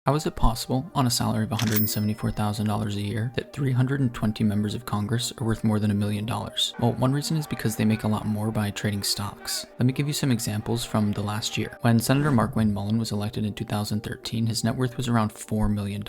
How is it possible, on a salary of $174,000 a year, that 320 members of Congress are worth more than $1 million? Well, one reason is because they make a lot more by trading stocks. Let me give you some examples from the last year. When Senator Markwayne Mullin was elected in 2013, his net worth was around $4 million,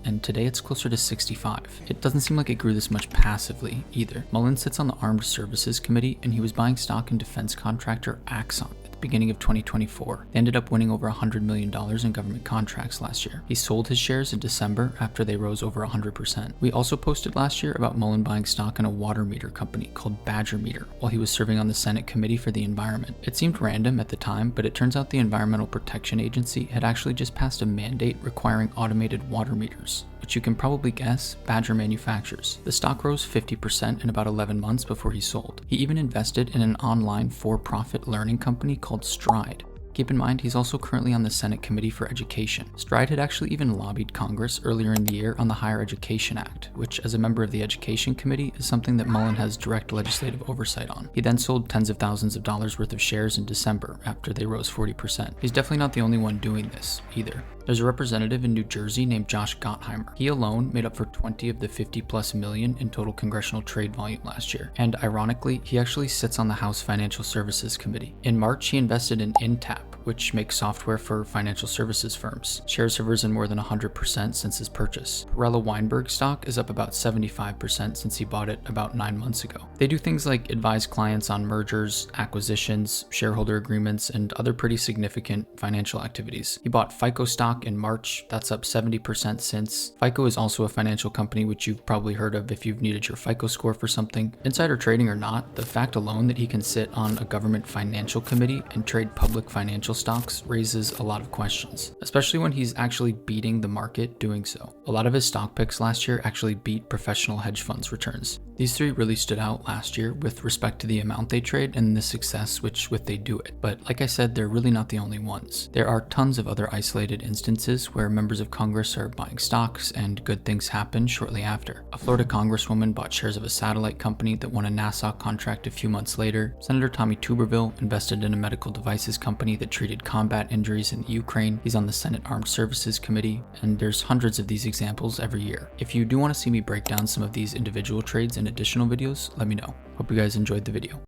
and today it's closer to 65. It doesn't seem like it grew this much passively, either. Mullin sits on the Armed Services Committee, and he was buying stock in defense contractor Axon beginning of 2024. They ended up winning over $100 million in government contracts last year. He sold his shares in December after they rose over 100%. We also posted last year about Mullin buying stock in a water meter company called Badger Meter while he was serving on the Senate Committee for the Environment. It seemed random at the time, but it turns out the Environmental Protection Agency had actually just passed a mandate requiring automated water meters, which you can probably guess Badger manufactures. The stock rose 50% in about 11 months before he sold. He even invested in an online for-profit learning company called Stride. Keep in mind, he's also currently on the Senate Committee for Education. Stride had actually even lobbied Congress earlier in the year on the Higher Education Act, which as a member of the Education Committee is something that Mullin has direct legislative oversight on. He then sold tens of thousands of dollars worth of shares in December after they rose 40%. He's definitely not the only one doing this, either. There's a representative in New Jersey named Josh Gottheimer. He alone made up for 20 of the 50+ million in total congressional trade volume last year. And ironically, he actually sits on the House Financial Services Committee. In March, he invested in Intap, which makes software for financial services firms. Shares have risen more than 100% since his purchase. Perella Weinberg stock is up about 75% since he bought it about 9 months ago. They do things like advise clients on mergers, acquisitions, shareholder agreements, and other pretty significant financial activities. He bought FICO stock in March. That's up 70% since. FICO is also a financial company which you've probably heard of if you've needed your FICO score for something. Insider trading or not, the fact alone that he can sit on a government financial committee and trade public financial stocks raises a lot of questions, especially when he's actually beating the market doing so. A lot of his stock picks last year actually beat professional hedge funds returns. These three really stood out last year with respect to the amount they trade and the success with they do it. But like I said, they're really not the only ones. There are tons of other isolated instances where members of Congress are buying stocks and good things happen shortly after. A Florida congresswoman bought shares of a satellite company that won a NASA contract a few months later. Senator Tommy Tuberville invested in a medical devices company that treated combat injuries in the Ukraine. He's on the Senate Armed Services Committee, and there's hundreds of these examples every year. If you do want to see me break down some of these individual trades in additional videos, let me know. Hope you guys enjoyed the video.